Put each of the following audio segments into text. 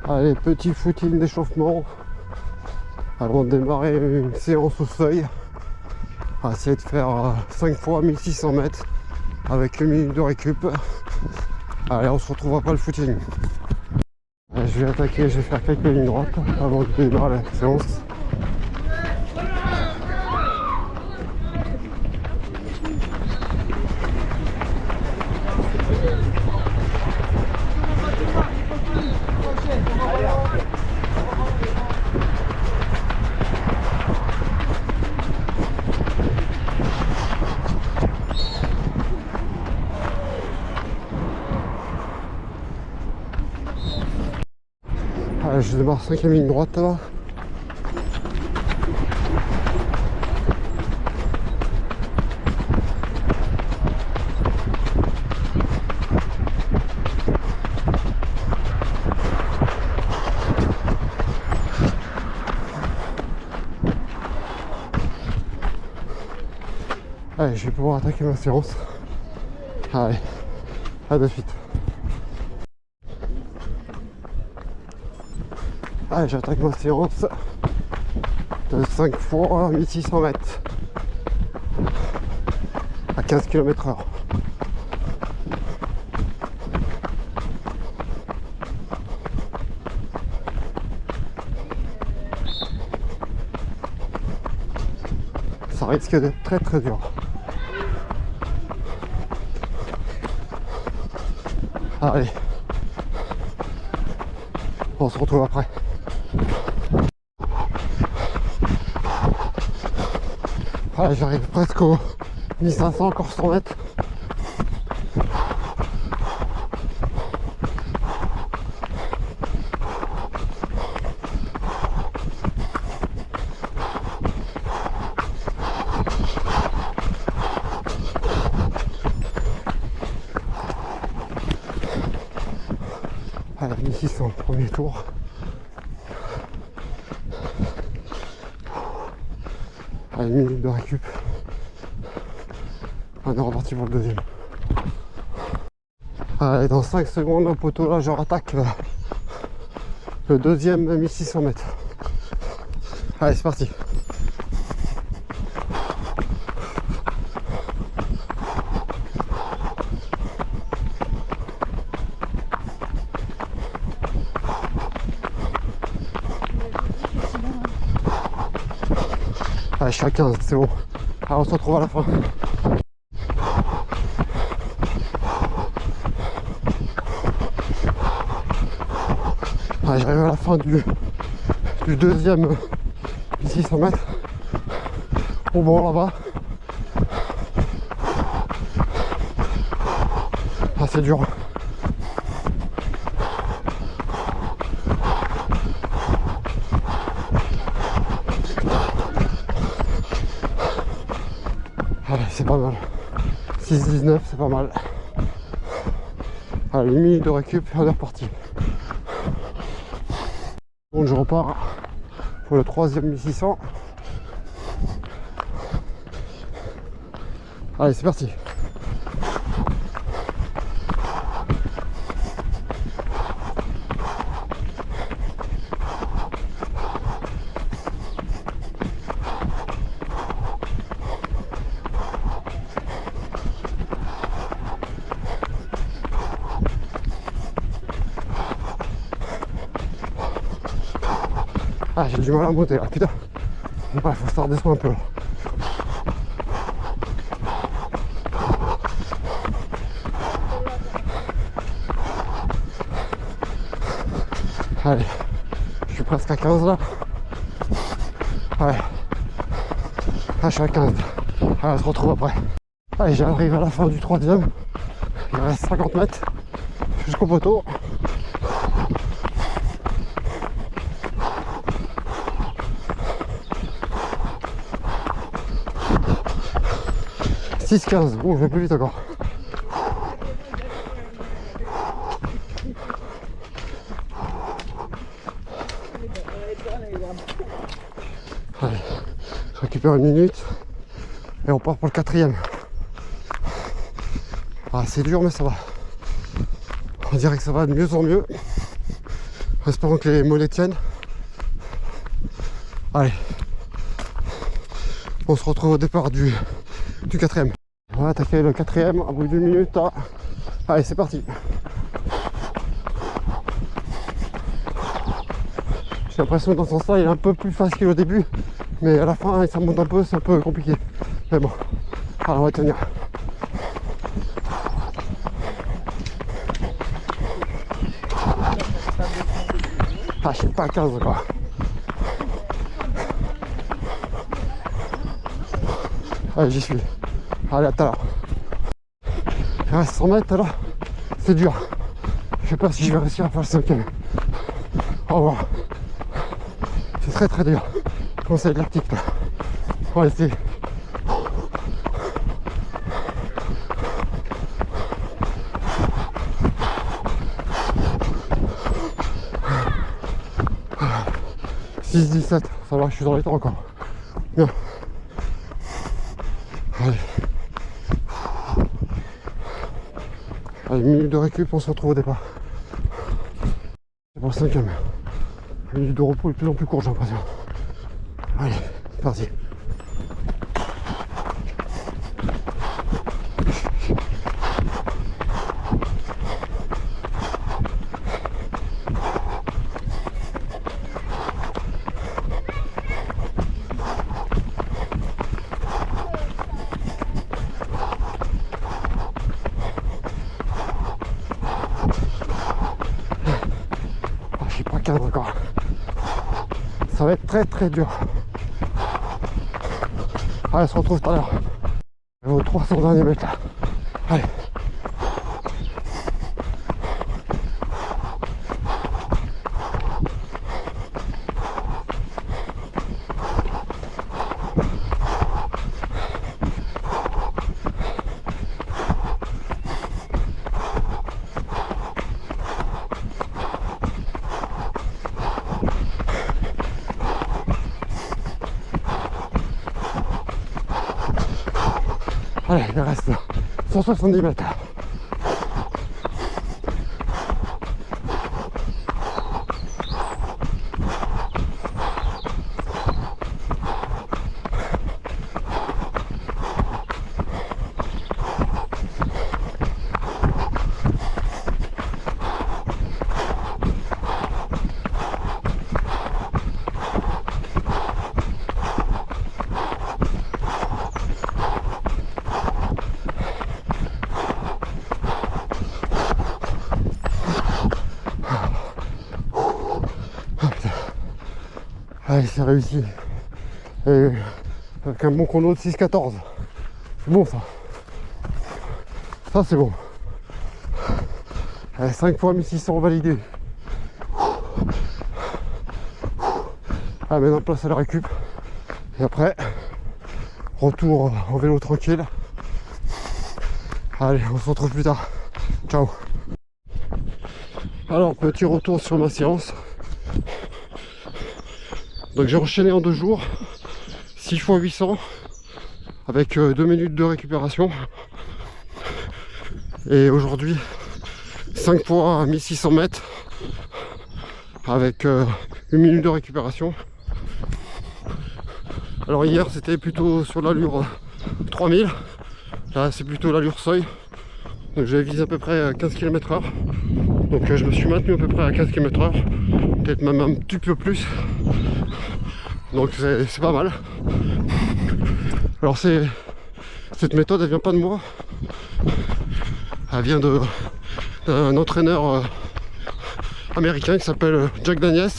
Allez, petit footing d'échauffement avant de démarrer une séance au seuil. On va essayer de faire 5 fois 1600 mètres avec une minute de récup. Allez, on se retrouve après le footing. Allez, je vais attaquer, je vais faire quelques lignes droites avant de démarrer la séance. Allez, je démarre 5e ligne droite là. Allez, je vais pouvoir attaquer ma séance. Allez, à de suite. Allez, j'attaque ma séance de 5 fois 1600 mètres à 15 km/h. Ça risque d'être très très dur. Allez, on se retrouve après. Allez, j'arrive presque aux 1500, encore 100 mètres. Allez, 1600, premier tour. Allez, une minute de récup. On est reparti pour le deuxième. Allez, dans 5 secondes, un poteau là, je rattaque le deuxième 1600 mètres. Allez, c'est parti. Allez, je suis à 15, c'est bon. Allez, on se retrouve à la fin. Allez, j'arrive à la fin du deuxième 1600 mètres. Au bon là-bas. Ah, c'est dur. Allez, c'est pas mal. 6,19, c'est pas mal. Allez, une minute de récup et on est reparti. Bon, je repars pour le troisième 1600. Allez, c'est parti. Ah, j'ai du mal à monter là, putain. Ouais, faut se redescendre un peu là. Allez, je suis presque à 15 là. Ouais. Ah, je suis à 15. Allez, on se retrouve après. Allez, j'arrive à la fin du troisième. Il reste 50 mètres jusqu'au poteau. « 6,15 ». Oh, je vais plus vite encore. Allez, je récupère une minute et on part pour le quatrième. Ah, c'est dur mais ça va. On dirait que ça va de mieux en mieux. Espérons que les mollets tiennent. Allez. On se retrouve au départ du 4ème. On va attaquer le 4ème à bout d'une minute. Allez, c'est parti. J'ai l'impression que dans ce sens-là, il est un peu plus facile au début. Mais à la fin, ça monte un peu, c'est un peu compliqué. Mais bon, alors on va tenir. Ah, je sais pas, 15 quoi. Allez, j'y suis. Allez, à tout à l'heure. Il reste 100 mètres alors. C'est dur. Je sais pas si je vais réussir à faire le 5ème. Au revoir. C'est très très dur. Comment ça va être l'article là. On va essayer. « 6-17, ça va, je suis dans les temps encore. Bien. Allez. Allez, une minute de récup, on se retrouve au départ. C'est pour le 5ème. La minute de repos est de plus en plus courte, j'ai l'impression. Allez, c'est parti. Je suis pas cadre encore. Ça va être très très dur. Allez, on se retrouve tout à l'heure. Aux 300 derniers mètres là. Allez. Allez, il reste 170 mètres. Allez, c'est réussi. Et avec un bon chrono de 6-14. C'est bon ça. Ça c'est bon. Allez, 5 fois 1600 validés. Allez, maintenant place à la récup. Et après, retour en vélo tranquille. Allez, on se retrouve plus tard. Ciao. Alors, petit retour sur ma séance. Donc j'ai enchaîné en 2 jours, 6 fois 800, avec 2 minutes de récupération. Et aujourd'hui, 5 fois 1600 mètres, avec 1 minute de récupération. Alors hier c'était plutôt sur l'allure 3000, là c'est plutôt l'allure seuil. Donc j'avais visé à peu près 15 km/h. Donc je me suis maintenu à peu près à 15 km/h, peut-être même un petit peu plus. Donc c'est pas mal. Alors cette méthode elle vient pas de moi. Elle vient d'un entraîneur américain qui s'appelle Jack Daniels.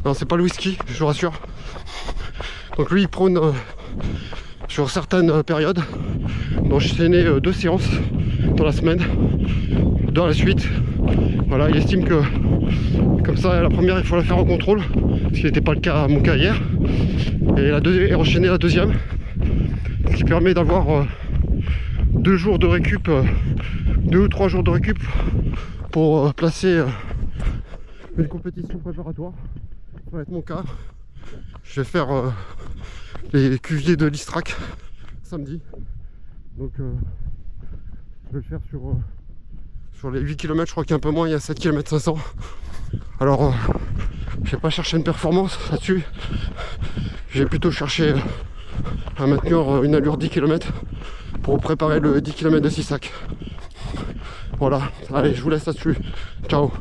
Non, c'est pas le whisky, je vous rassure. Donc lui il prône sur certaines périodes d'enchaîner 2 séances dans la semaine dans la suite. Voilà, il estime que comme ça la première il faut la faire en contrôle, ce qui n'était pas le cas mon cas hier, et enchaîner la deuxième, ce qui permet d'avoir 2 jours de récup, 2 ou 3 jours de récup pour placer une compétition préparatoire. Ça va être mon cas. Je vais faire les cuviers de l'Istrac samedi, donc je vais le faire sur les 8 km, je crois qu'il y a un peu moins, il y a 7 km 500. Alors, j'ai pas cherché une performance là-dessus. J'ai plutôt cherché à maintenir une allure 10 km pour préparer le 10 km de Sissac. Voilà, allez, je vous laisse là-dessus. Ciao.